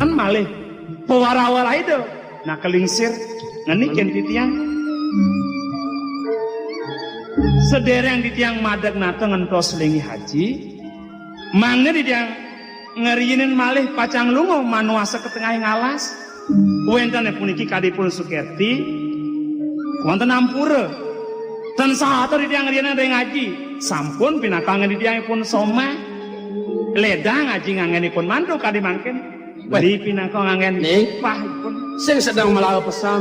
kan malih pewara-wara itu nah kelingsir ngenikin titiang sedereng titiang madag nate ngentos lingi haji mangga titiang ngeriyinin malih pacang lungo manuasa ke tengah ngalas wentane puniki kadipun Sukerti wonten ampura tan sahata titiang ngeriyinin ada ngaji sampun pinakangan titiangipun soma leda ngaji ngangenipun mantu kadimangken di pinangko ngangen pahipun sing sedang melakukan pesan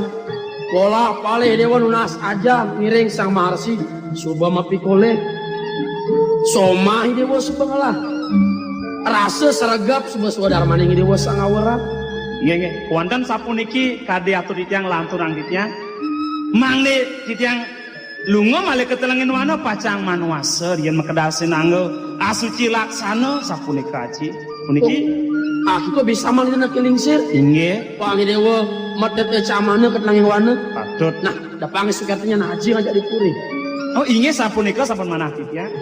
bola palih dewa nunas aja miring sang maharsi suba mapikole soma dewa subanglah rasa seragap suba swadarmaning dewa sang awara nggih wonten sapuniki kade atur titiang lanturang titiang mangke titiang lunga malih ketelengin wana pacang manuasa yen mekedal sinangga asuci laksana sapunika aji puniki aku kok bisa malih nek kelingsir inggih pangi dewa metet camane ketelengin wana patut nah da pangi Sukertinya nah haji ngajak dipuri oh inggih sapunika sampun manah titiang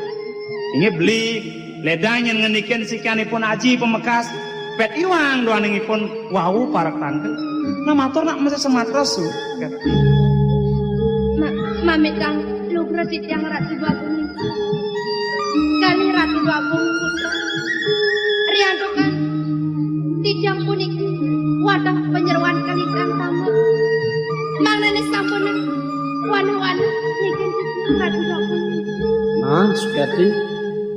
inggih beli ledanya ngeniken sikanipun aji pemekas pet iwang doaningipun wau parak tangkel nah matur nak mesti sematra su Mami kang lugra titiang Ratu Bagong kali Ratu Bagong putra riyanto kan titiang puniki wadah penyeruan kali kang tamu mangne sampun wana-wana niken titiang Ratu Bagong nah Sukerti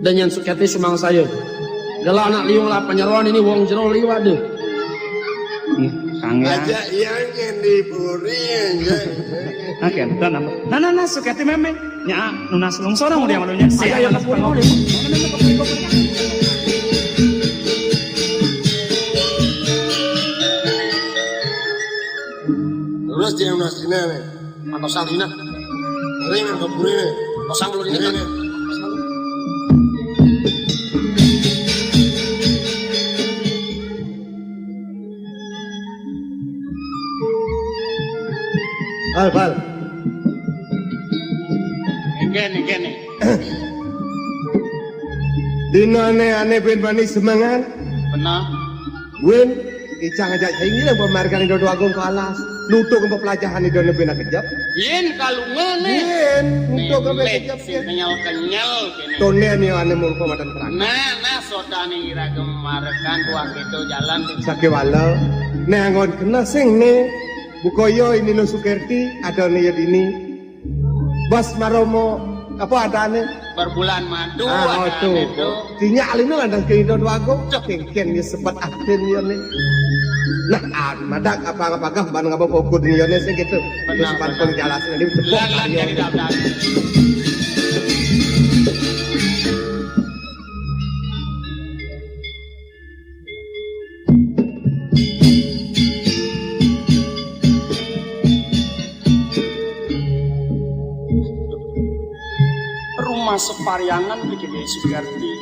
dan yang Sukerti sumang saya gala anak liung lah penyeruan ini wong jero liwat deh kang ya aja yang dipuri oke nah Sukerti meme nya nunas lungsora mau dia malunya saya yang dipuri boleh terus dia unas dina nih atau sang dina ring yang keburi nih atau sang belum dina nih Bal. Gini. Dina ane ben bani semangan. Benar. Wen icang ajak saingi lah pemarkan Indo Agung ke alas. Nutuk ke pelajaran Indo nebena kejap. Yen kalungan Wen nutuk ke kejap ya. kenyal kene. Tonen yang ane mau pematan perang. Nah soda ning ira gemarekan tuah itu jalan Sake walau. Nah ngon kena sing ne. Bukoyo ini lo Sukerti ada nih ya ini. Bas Maromo apa ada ane? berbulan madu Ah, ada tuh. itu. Tinya alina lah dan ke Indo Agung. Kengken ya sempat akhir ya nih. Nah, madak apa-apa ban ngapa pokok dunia nih sing gitu. Terus ban pun jelasin ini cepok. Lan jadi daftar. Rumah separiangan bikin Sukerti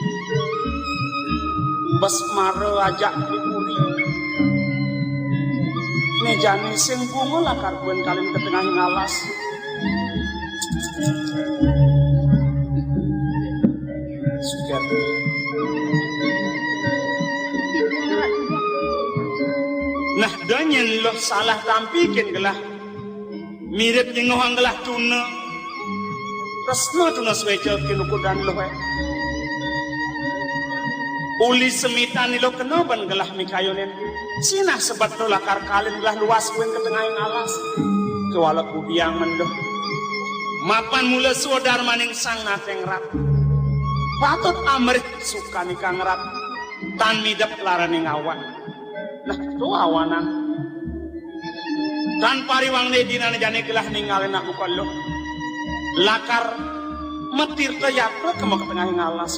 bas mare ajak dipuri mejane sing bunga lah karbon kalian ke tengah ngalas Sukerti nah danyen lo salah tampikin gelah mirip nyengohang gelah tuna resno tuna swecel kinukudan lo uli semitan lo kenoban gelah mikayonen sinah sebat lo lakar kalin gelah luas kuen ke tengah alas kewalak budiang mendo mapan mula sodar maning sang nateng rat patut amrit suka nikang rat tan midap laraning awan nah tu awanan tan pariwang nedina jane gelah ningalin aku kalau lakar metir tayapra kema ke tengah ngalas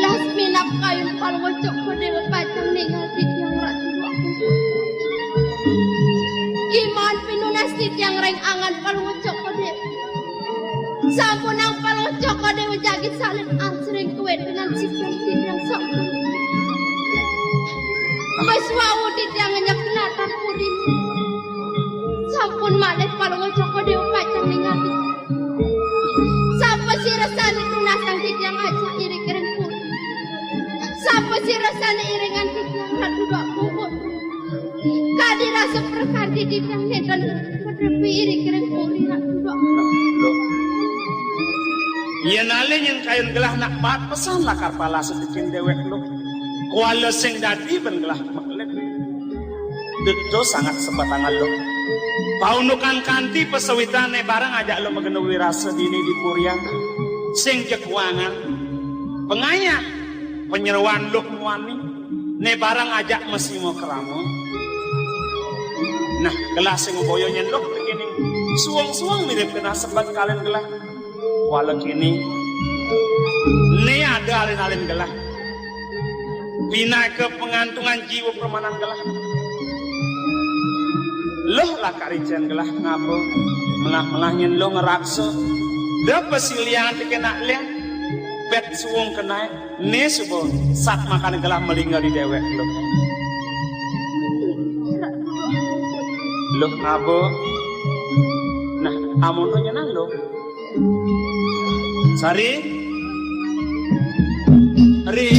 las minap kayong palwocok ko dewa pacang ningal titiang Ratu Bagong gimana pinunas titiang reng angan palwocok ko dewa sampun ang palwocok ko dewa jagit salin ansring kue dengan sipir titiang sampun mas wawu titiang nyak natan purin sampun malih palwocok ko dewa pacang ningal sampai si rasanya tunasang titiang aja iri keren pun pesirasana iringan titiang ratu dua kubur. Kadi rasa perkadi titiang nedan kadepi iri kering puri ratu dua kubur. Iya nalin yang kain gelah nak pat pesan lakar pala sedikin dewek lo. Kuala sing dadi ben gelah maklek. Itu sangat sebatangan lo. Paunukan kanti pesawitan barang ajak lo megenuwi rasa dini di Purian. Sing jekuangan pengaya penyeruan lo muani. Ne barang ajak mesti mau keramu. Nah gelah sing boyonya lo begini. Suang-suang mirip kena sebat kalian gelah. Walau kini ini ada alin-alin gelah bina ke pengantungan jiwa permanan gelah loh lah karician gelah ngapa melah-melahnya lo ngeraksa dah pesilihan dikena liang bet suung kena ini subuh saat makan gelah melinggal di dewek lo ngapa nah amun nanya lo Sari, Ri,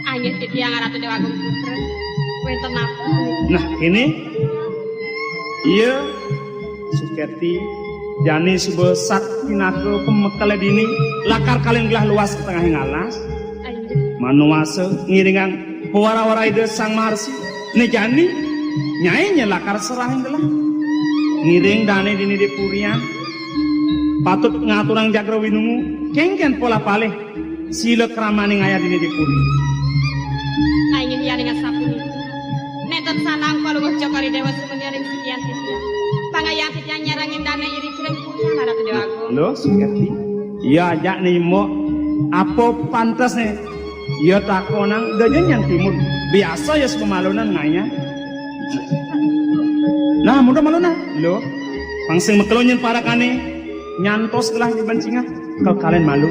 Angin titiang ratu Dewa Agung Putra. Wenten apa? nah ini, iya, Sukerti, Jani sebuah sakti nako pemekale dini, lakar kalian gelah luas ke tengah ngalas, manuase ngiringan pewara-wara ide sang marsi, ne Jani, nyainya lakar serahin gelah. Ngiring dane dini di Purian patut ngaturang jagra winungu kengken pola paleh sila kramani ngaya dini di Puri Angin yang dengan sapuni. Neten sanang kalau jokari dewa semenyaring sekian titiang. Pangayang titiang nyarangin dana iri kering Purian ratu Dewa Agung. lo Sukerti iya ajak nih mo apa pantas nih iya takonang gajen yang timur biasa ya sepemalunan ngaya. Nah, mudah malu nah, lo, pangsing mekelonyen para kane, nyantos gelah di bancingah, kalau kalian malu.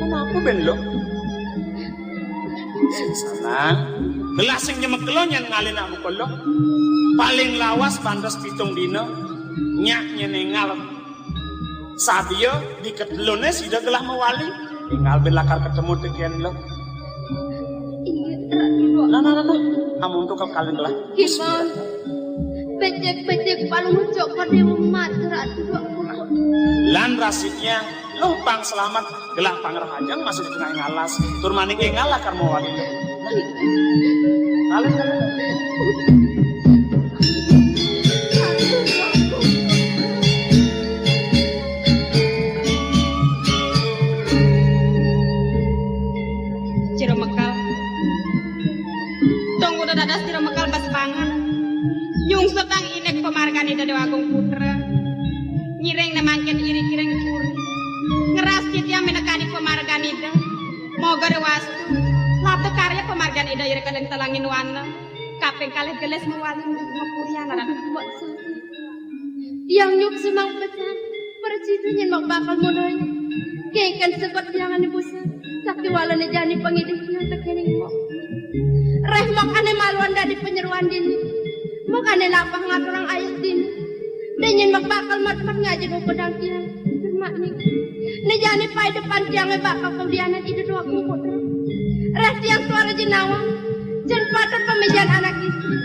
Kenapa ben lo? Sana, gelas sing nyemekelonyen ngalin aku kolo, paling lawas pantas pitung dino, nyak nyenengal. Sabio di kedelone sudah gelah mewali, tinggal belakar ketemu tekian lo. Nah, amun tuh kalian gelah. Gimana? Becek-becek paling ucok pada umat ratu dua kubur. Lan rasidnya lo pang selamat gelah pangerahajang masih di tengah ngalas. Tur maning ngalah kar mau wali. Kalian Ciro mekal. Tunggu dadas ciro mekal bas pangan. Yung setang inek pemargan itu Dewa Agung Putra. Nyireng nemangken iri kireng puri. Ngeras yang menekani pemargan itu. Moga rewastu. Lato karya pemargan itu iri kaleng telangin wana. Kapeng kaleng geles mewali ngapurian anak. Yang nyuk semang pecah. Percitunya mak bakal monoy. Kengkan sebat jangan dibusa. Sakti walane jani pangidihnya tekening mo. Reh mak ane maluan dari penyeruan dini. Mak ane lapah ngaturang ayah dini. Denyen mak bakal mat-mat ngajin mau pedang kira. Bermak nih. Ne jani pai depan tiangnya bakal kaudianan ide doa kumpul. Reh tiang suara jenawang. Jen patut pemijan anak istri.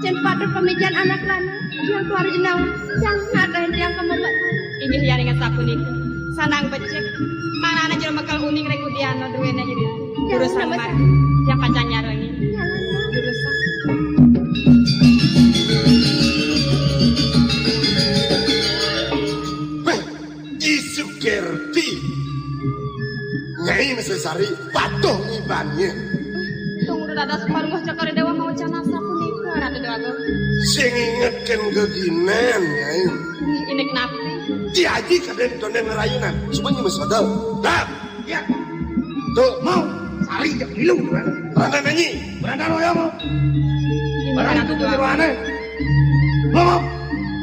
Jen patut pemijan anak lana. Tiang suara jenawang. Jangan ngadain tiang kemebat. Ini yang ingat sapu nih. Sanang becek. Mana anak jero bakal uning rek udiana duwene iri. Jurusan mar. Yang pancanya rangi. Jurusan. Isukerti Nyai Mesesari patuh ibannya Tunggu dadas paruh cakar dewa mau cana sapu nika ratu Dewa Agung. sing ingetkan keginan Nyai Ini kenapa? diaji kaden donen ngerayunan semuanya mesodal dah ya tuh mau sari jak hilu beranda nanyi beranda roya mau Ini ratu Dewa Agung. mau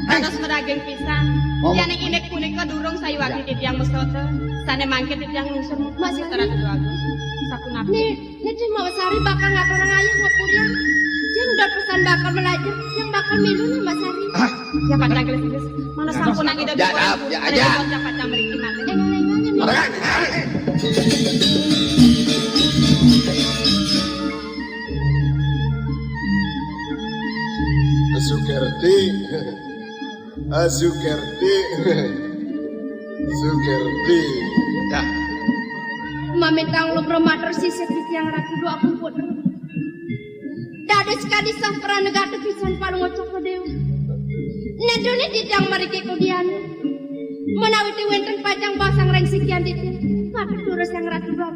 Dadas pedaging pisan. Yang inek punika durung sayu wagi titiang mesote. Sane mangke titiang ngusum masih ratu Dewa Agung. Sapu napi. Nih cuma sari bakal ngaturang ayah ngapurian. Yang udah pesan bakal belajar, yang bakal milu nih Mas Ari. Ya pacang gelis-gelis. Mana sampun nang ida Jadap, bikon. aja. Ya pacang mriki mate. Sukerti, Sukerti, Sukerti. Dah. Mamitang lu bermater sisir di tiang ratu dua kumpul. Dada sekali safra negara pisan paling ngocok ke dewa. Nedone di tiang mariki kudian. Menawiti wenten pajang basang reng sikian di tiang. Tapi turus yang ratu dua.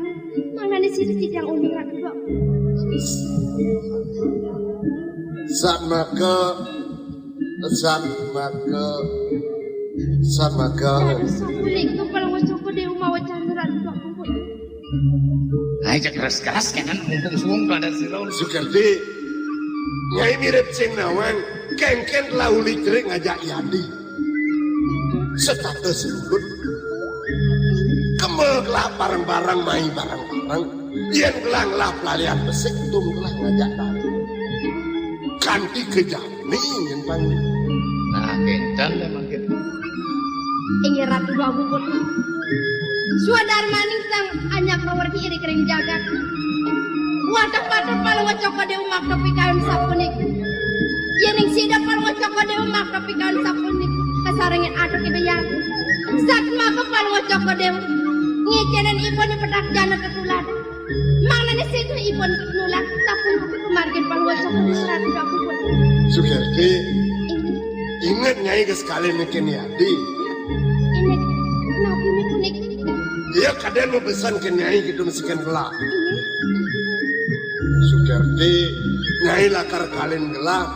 Mana di sini di tiang undi ratu dua. Saat maka Dada sapulik tu paling ngocok ke dewa mau cari ratu dua kumpul. Aja keras-keras kan ngomong pada sirau. Sukerti, nyai mirip sing nawang, kengken lauli kering ngajak yadi. Setata selulut, kemeglah barang-barang mai barang-barang, yen gelang lah pelalian besik tum gelah ngajak dari. Kanti kejani yen pang. Nah, kencan memang gitu. Ingi ratu dua kumpul. Suadar maning sang anyak kawarti iri kering jagat. Wadah-wadah paling ngocok ke dewa mak tapi kain sapunik. Yening sida paling ngocok ke dewa mak tapi kain sapunik. Kasarengin aduk ida yang. Saat maka paling ngocok ke dewa. Ngecenan ibon pedak jana ketulan. Mana ni situ ibon nulan. Tapi kemargin paling ngocok ke dewa ratu aku pun. Sukerti, ingat nyai ke sekali bikin yadi. Ini nabi ni kunik. Dia kadang mau pesan ke nyai gitu mesikan gelap. Sukerti, nyai lakar kalian gelap.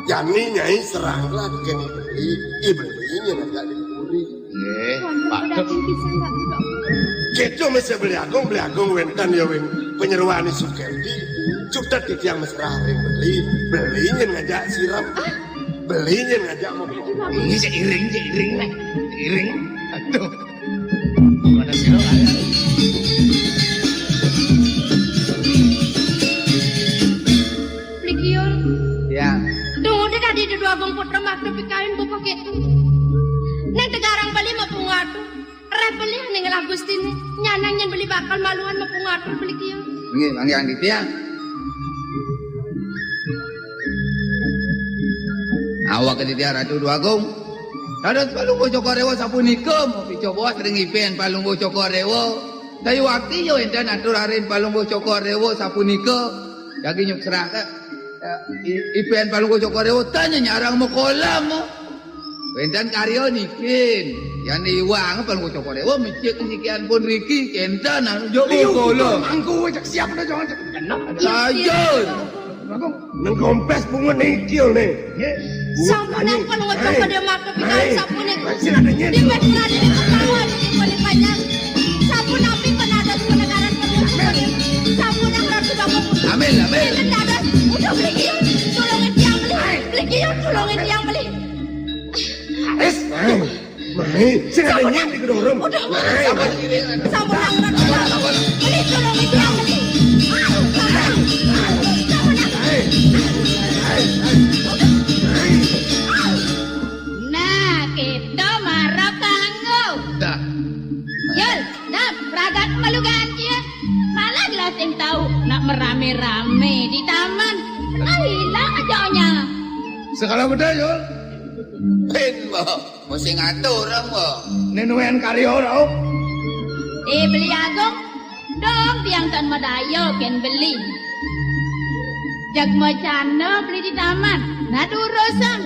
Jani nyai serang lah ke beli, belinya nggak dibeli. Wanda pedakin pisang ratu dua. Keco mesti beli agung wentan ya wen penyeruan Sukerti. Cutat di tiang mesra ring belinya ngajak siram, belinya ngajak mobil. Ini seiring nih, iring. Aduh. Pada sirau ada. Plikion. Ya. Tunggu deh tadi ada dua bang putra mak tapi kawin buka gitu. Neng tegarang beli mau pungatu. Reh beli neng Agustin nyanang yang beli bakal maluan mau pungatu beli kieu. Nggih, mangga di tiang. Awak ke tiang Ratu Dua Agung. Dadot palunggo Cokorewo sapunika mopi coba sering ipen palunggo Cokorewo. Dayu wakti yo enten aturarin palunggo Cokorewo sapunika. Dagi nyuk seraka. Ipen palunggo Cokorewo tanya nyarang mo kolam mo. Enten karyo nikin. Yang diuang palunggo Cokorewo micik sikian pun Riki kentan anu jo kolam. Mangku cek siap dah jangan cek kenal. Sayur. Nang kompes bunga nih kill nih. Sampun apa lu ngocok pada mak tapi kawin sapun nih. Masih ada nyen. Di mesra di ketahuan di kode panjang. Sapun api penada penagaran permusuhan. Sapun yang ratu bapak putra. Ambil. Ini dadas udah beli kieu. Tolongin tiang beli. Beli kieu tolongin tiang beli. Mai, sing ada nyen di gedorong. Udah sapun yang ratu bapak. Beli tolongin tiang beli. Nah, kita marah kanggo. Dah. Yul, nah, peragat malugan kia. Malah jelas yang tahu nak merame-rame di taman. Nah, hilang aja. Sekarang beda yo. Pen mo, mesti ngatur orang mo. Nenuan karyo rau. Beli agung. Dong, tiang tan madayo ken beli. Jak macana beli di taman. Nah, urusan.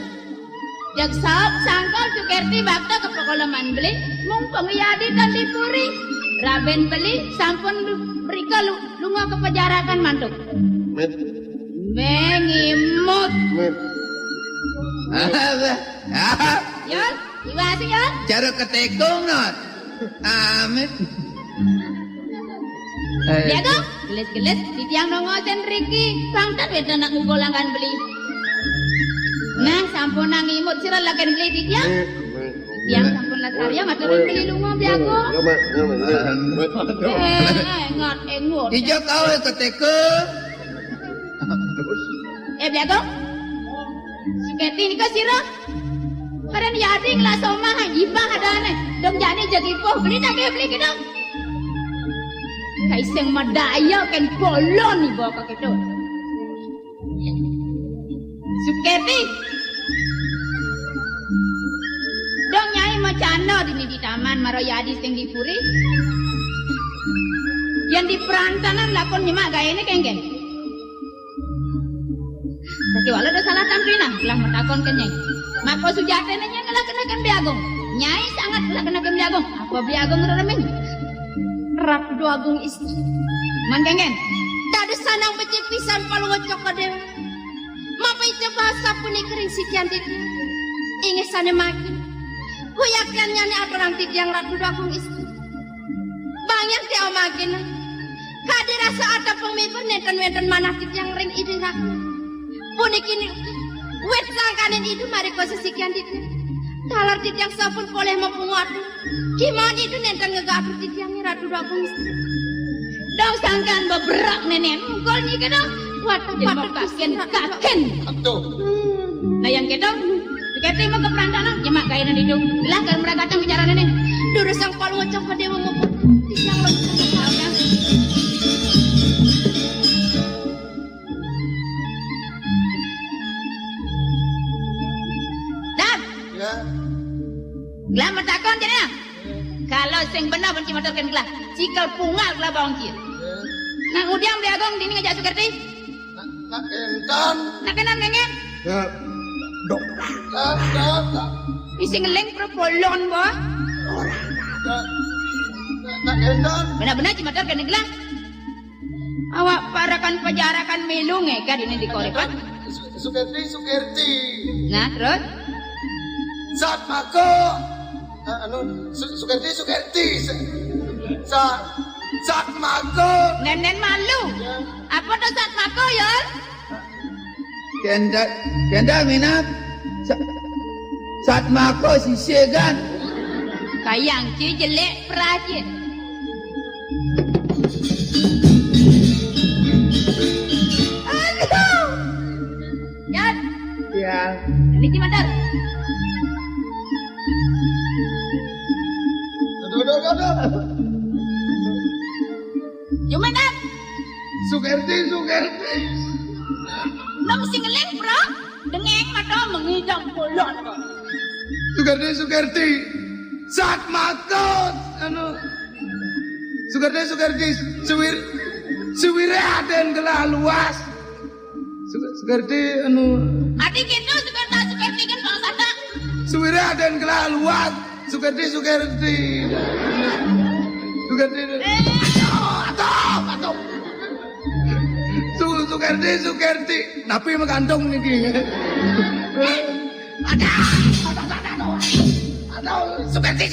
Jak sop sangkal Sukerti bakta ke pekolaman beli. Mumpung yadi tan dipuri. Raben beli sampun mereka lunga ke pejarakan mantuk. Met. Mengimut. Yul, iwasi yul. Cara ketekong not. Amin. Ya dong, geles-geles di tiang nongosen Riki. Sangkat wedo nak ngugolangan beli. Nah, sampun nang imut sira lagan beli di tiang. Tiang sampun latarya ngaturin beli lunga biago. Ngot engut. Ijo kau ketekong. Beliagong. Suketi ni kasira. Kadang jadi ngelas omah ibang ada nih. Dong jadi jadi poh beli beli kita. Kaiseng madaya kan polon ni bawa ke kita. Suketi. Dong nyai macano di taman Maroyadi sing dipuri. Yang di perantanan lakon nyemak gaya ini kengkeng. Tapi walau ada salah tamrina, telah menakon ke nyai. Maka sujatnya ngelah kenakan Beliagong. Nyai sangat telah kenakan Beliagong. Apa Beliagong ngeremin? Rap Duagung istri. Man kengkeng. Tadi sanang becipisan palu ngocok ke dewa. Mapa itu bahasa puni kering si cantik. Inge sana makin. Kuyakannya ni aturan tidiang Rap Duagung istri. Bang yang tiaw makin. Kadi rasa ada pemimpin nenten mana tidiang ring ide rakyat. Puni kini. Wet sangkanin itu mari kau sesikian itu. Talar tidiang sapun boleh mempenguat. Gimana itu nenten ngegabut tidiangnya Ratu Duagung istri. Dong sangkan beberak nenek. Ngol ni ke dong. Waduh, Kaken. Aduh. Nah yang kita. Suketi mau ke perantanan. Nyemak gaya nanti itu. Lah kan mereka datang bicara nenek. Duru sang palu ngocok ke dewa maupun tidiang lagi. Ya. Gelah metakon jadi ya. Kalau sing benar benci motorkan gelah. Cikal pungal gelah bawang cia. Nah udiang Beliagong dini ngajak Suketi. Nak entan. Nak kenal nengen. Ya. Dok. Tak. Isi ngeleng propolon boh. Nak entan. Benar-benar cuma motorkan gelah. Awak parakan pajarakan melung kan ini di korepan. Sukerti. Nah terus. Saat mako. Sukerti. Saat mako. Nenen malu. Apa tuh saat mako ya? Kenda minat. Saat mako sisih kan. Kayang ci jelek perajin. Aduh. Yan. Ya. Ini cimatar. Aduh. Cimatar. Sukerti. Nang sing ngeleng bro. Dengeng mata mengidam bolon kok. Sukerti. Saat makot. Sukerti. Suwire aden gelah luas. Sukerti Adik itu Suketi kan bang sada. Suwire aden gelah luas. Sukerti. Aduh. Sukerti. Napi mengandung niki. Aduh. Sukerti.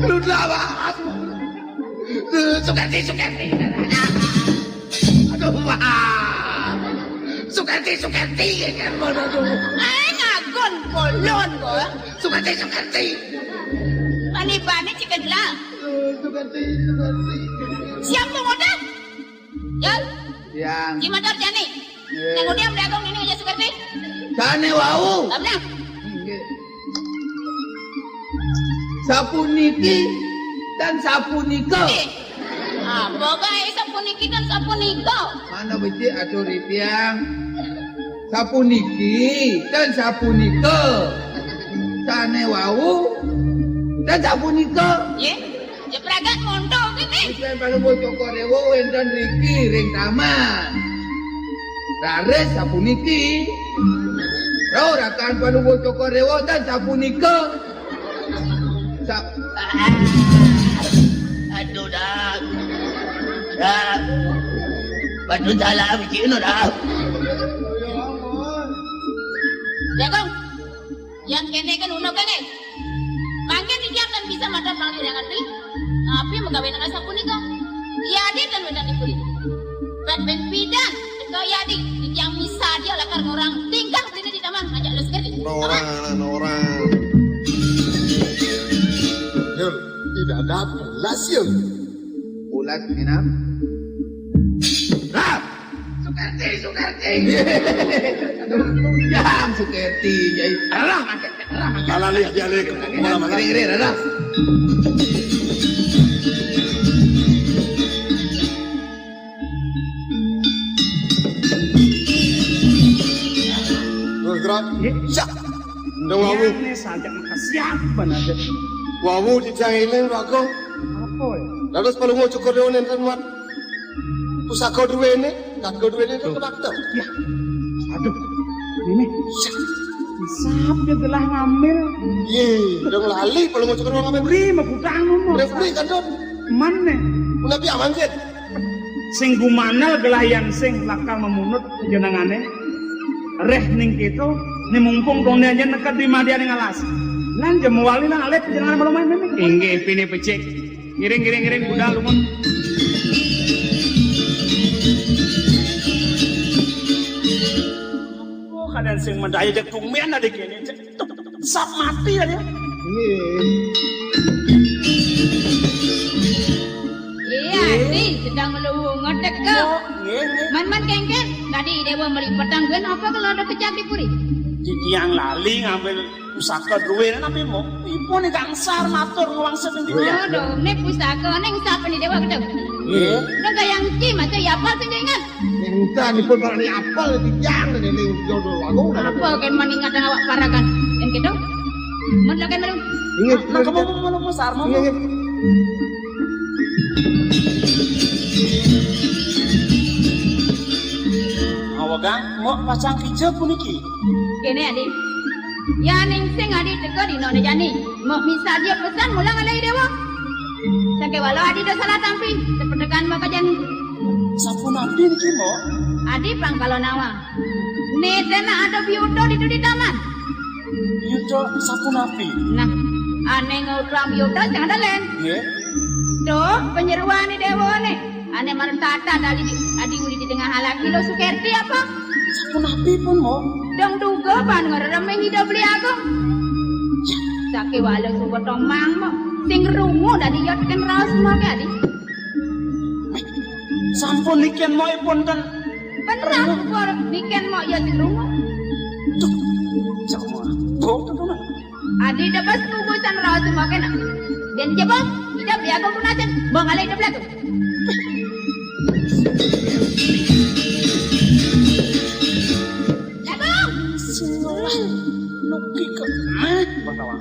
Lu apa? Sukerti. Aduh. Sukerti. Ngagon bolon kok. Sukerti. Bani cikan gelah. Sukerti. Siapa modal? Yan. Yang. Cimatar jani. Yang udah Beliagong ini aja Suketi. Sane wau. Abang. Sapu niki dan sapu niko. Apa guys sapu niki dan sapu niko? Mana beci atur tiang. Sapu niki dan sapu niko. Sane wau dan sapu niko. Ye. Ya peragat mondok ini. Ikan paling bocok korewo enten riki ring taman. Rares sapu niki. Rakan paling bocok korewo dan sapu niko. Aduh dah. Batu salah bikin dah. Beliagong. Yang kene kan uno kene. Mangken dia kan bisa mata panggil yang ngerti. Tapi menggawe nang sapu nika. Iya dia kan wedan dipuri. Ben pidan kau ya di yang bisa dia lakar orang tinggal sini di taman ajak lu sekali. Orang. Yul, tidak ada belas yul. Ulat minam. Rap. Sukerti. karcing. Jam Suketi jadi arah makan. Kalah lihat dia lek. Ngeri arah. Terus gerak. Ya. Sak. Dong wawu. Ini saja kesiapan aja. Wawu dijangiling aku. Apa ya? Lalu sepalungo cukur dewan enten mat. Pusaka duwene, kakak duwene itu kebakter. Ya. Aduh. Ini. Siapa telah ngambil? Ye, dong lali palungo cukur dewan ngamen. Beri mabutang nono. Refri kan don. Mana? Nabi aman kan? Sing gumanal gelayan sing lakal memunut jenengane. Reh ning kitu ni mumpung done aja nekat di madian ning alas. Lan jam wali nang alep jenengane belum main memang. Inggih pini becik. Giring budal lumun. Oh kadang sing mendaya jak tumen ada kene. Sap mati aja. Iya, sih sedang melungut deket. Man kengken. Tadi dewa melipat tanggen apa kalau ada kejak di puri? Yang lali ngambil pusaka duwe tapi mau ibu nih gangsar matur ruang sedeng dia. Aduh, ini pusaka neng siapa nih dewa gedeng? Udah gayang ki macam ya apa sih ingat? Entah ni pun barang ni apal di jang ni ni jodoh lagu. Apa kan maningat dengan awak parakan? Yang gitu? Menlakan malu. Ingat Nah, kamu mau besar mau. Awagang mau pasang hijau puniki. Kene adik. Ya neng sing adik teka di nona jani. Mau misal dia pesan mulang alai dewa. Sampai walau adik dah salah tampi. Sepertekan maka jani. Sapu nabi niki mau. Adik pang kalau nawa. Nih tena ada biudo di taman. Yudo sapu nabi. Nah, aneh ngurang biudo jangan ada len. Ye. Tuh penyeruan ni dewa ni. Aneh martata dari adik uli di tengah halaki lo Sukerti apa? Sapu nabi pun mau. Dong duga pan ngeremeng hidup beli aku. Sakit walau suka tomang mo. Sing rungu dari yotkan raus semua ke adik. Sampun niken mau pun kan. Benar kor niken mo yot rungu. Tuh. Sama. Tuh tuh. Adik dapat kubusan raus semua ke nak. Dan jebak hidup beli aku pun aja. Bang alai hidup belakang. Nuki ke pertama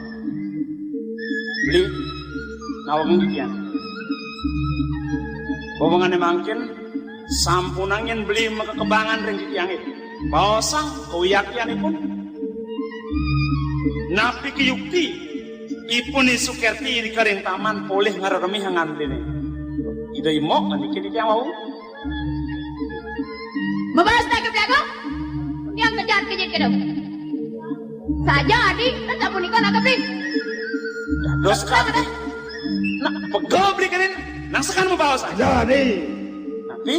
beli nawangin dikian hubungannya makin sampunangin beli kekebangan ring dikian itu bawasang kewiyakian pun napi kiyukti ipun ni Sukerti di kering taman boleh ngarami hangan beli ida imok nanti dikian mau Membalas tak ke belakang? Yang kejar kejit ke dong. Saja adik, tak pun ikon nak beli. dos kali nak pegel beli kanin nang sekan membawa saja Jadi, tapi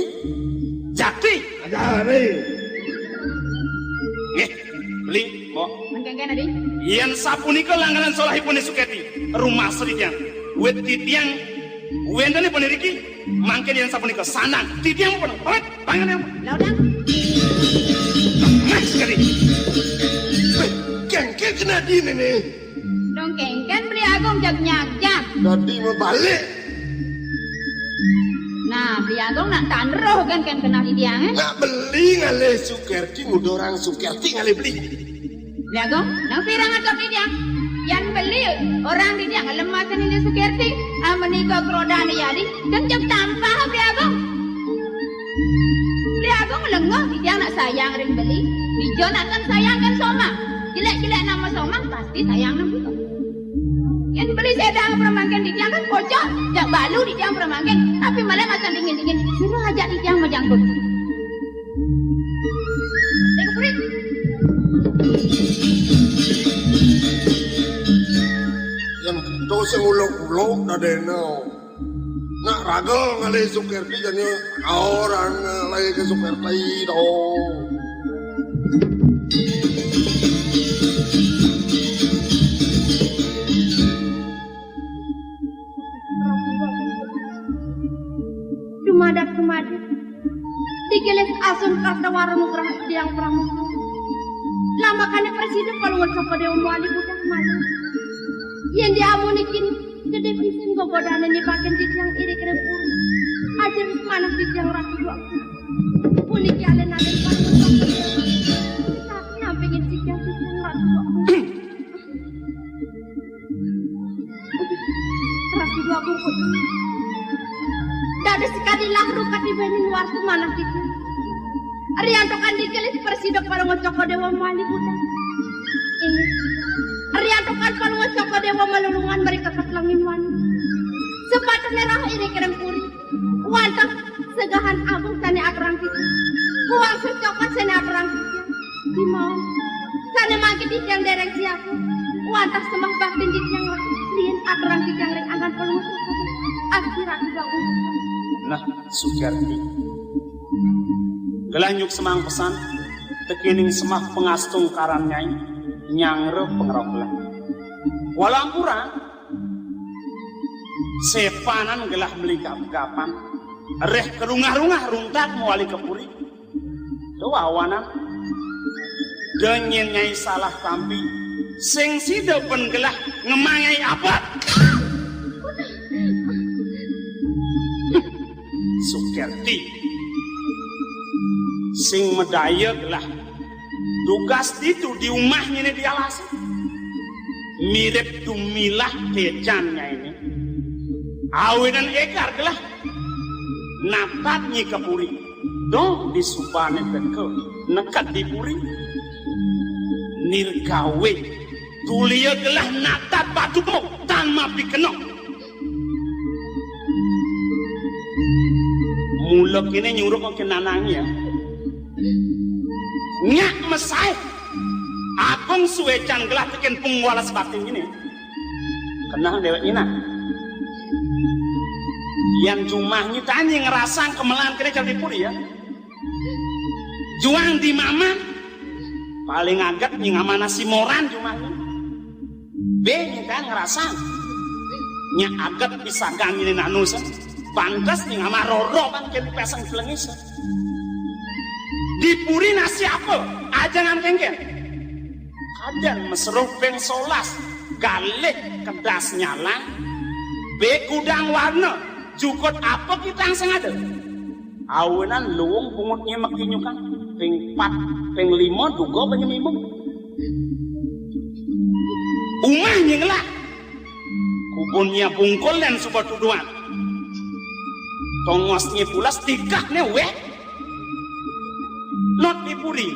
jadi jadi. beli mau Mengkengken adik. Ian sapu nika langganan solahipun Suketi rumah sedikit wet titiang wendane pun riki mangke ian sapu nika sanang titiang pun pangan yang Laudang. mas sekali Kengkel kena di ni. Dong kengken beli agung jag nyajak. Tadi membalik. Nah, beli agung nak tanroh kan kena di tiang Nak beli ngale Sukerti ngudorang Sukerti ngale beli. Beli agung, nang pirang atau di tiang. Yang beli orang di tiang lematan ini Sukerti. Menikah kerodaan dia adik. Kan jag tampah beli agung. Beli agung lengah di tiang nak sayang ring beli. Dijon akan sayangkan soma. Jelek-jelek nama soma pasti sayang nama itu. Yang beli sedang peremangkan di tiang kan kocok. Jak balu di tiang peremangkan. Tapi malah macam dingin-dingin. Suruh ajak di tiang majangkut. Tengok puri. Yang tu sengulok-ulok dah no. Nak ragal ngale Sukerti jadinya orang lagi ke Sukerti doh. Dumadap. Digeles asun karta warung presiden kalau nggak coba dewa wali budak malu. Yang diamunikin gede pisan gogodanan di bagian yang iri kerepur. Aja mana yang ratu dua. Unik jalan ada kalau nggak coba dewa. Tapi nampingin yang ratu dua. Ratu dua kumpul. Dada sekali lah rukat dibanding wartu mana kita. Arianto kan dikelis persidok kalau ngocok dewa wali budak. Ini Arianto kan kalau ngocok dewa melulungan mereka ketlangin wani. Sepatu merah ini kerem puri. Wantap segahan agung tani akrang kita. Uang secokat sene akrang kita. Dimau sana mangkit yang dereng siapa. Wantap sembah baktin yang lian akrang kita yang reng akan peluh. Akhirat bagus. Nah, Sukerti. Gelanyuk semang pesan, tekining semah pengastung karanyai, nyangre pengeroklah. Walampura, sepanan gelah beli kapan, reh kerungah-rungah runtak muali kepuri. Doa awanan, denyen nyai salah kampi, sing sida pengelah ngemangai apa? Sukerti sing medaya gelah tugas itu di rumahnya ini dialas mirip tumilah tecannya ini awinan ekar gelah natatnya ke puri dong di subane teke nekat di puri nirgawe tulia gelah natat batu mo tanpa pikenok mulek ini nyuruh kok kenanang ya nyak mesai akong suecan gelah tekin pengwalas batin ini kenang dewek ina yang jumahnya tanya ngerasang kemelan kena jadi puri ya juang di mama paling agak ngamana si moran jumahnya B kita ngerasang nyak agak bisa ganginin anusan pantas nih sama roro kan kayak pesang selengis dipuri nasi apa ajangan kengken kadang mesruh peng solas galih kedas nyala be kudang warna jukut apa kita yang sengaja awenan luwung pungutnya makinyukan peng 4 peng 5 duga penyemimung umahnya ngelak kubunnya bungkul dan subah tuduhan tongosnya pulas tikahnya weh not dipuri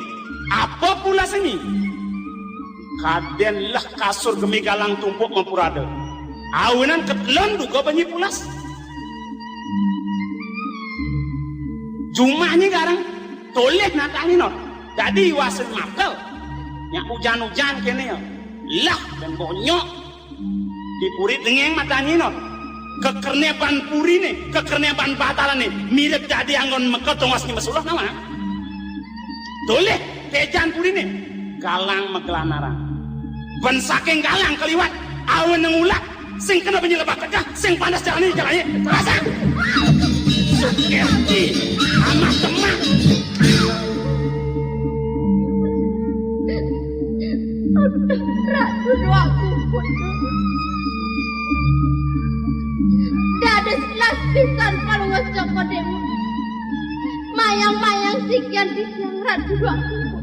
apa pulas ini kaden lah kasur gemi galang tumpuk mempurada awenan ketelon duga banyi pulas jumahnya garang toleh natani not jadi wasen makel yang hujan-hujan kene ya lah dan bonyok dipuri dengeng matanya not kekerneban puri nih, kekerneban batalan nih, mirip jadi anggon mekotongos nih mesulah nama. Toleh, tejan puri nih, galang megelanarang. Ben saking galang keliwat, awen nengulak, sing kena penyelebak tegah, sing panas jalan ini jalannya, terasa. Sukerti, amat teman. Ratu doa kumpul. Dada selas pisan kalau ngocok dewa. Mayang-mayang sikian yang ratu doa kumpul.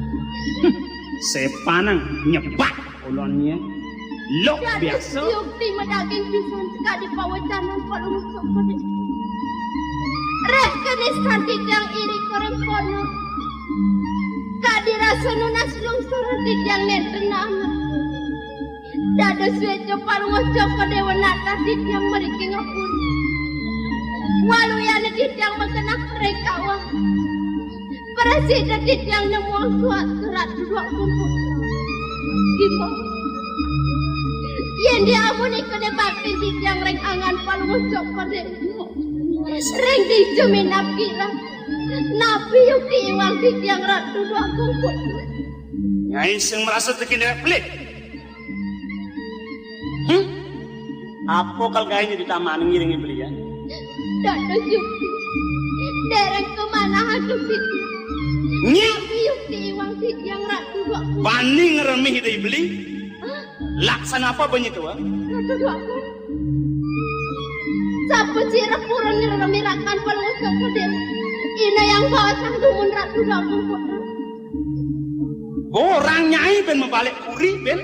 Sepanang nyebat ulonnya. Lok biasa. Dada siuk di medaging pisan sekali pawacanan kalau ngocok dewa. Reh kenis kantik yang iri korem kono. Kadirasa nunas lungsuran di yang netengah. Dada sueco paling ngocok dewa nata di yang mereka ngapun. Walau yang di yang mengenang mereka wah. Presiden di yang nemuang suatu ratu dua kumpul. Gimana? Yang diamuni kena bakti di yang reng angan paling ngocok dewa. Reng di jemin apkira. Nabi yuk diiwang di yang ratu dua kumpul. Nyai sing merasa tekin dewek pelik. Apa kal gayanya di taman ngiringi belian? Dada Yukti, dereng kemana hadu itu? Nya Piyuk di iwang si yang ratu dua. bani ngeremih dari beli. Laksana apa banyak tuh? Ratu dua aku. Siapa cirap purun ngeremirakan paling usah kadir. Ina yang bawa sang dumun ratu dua aku. Orang nyai ben membalik puri ben.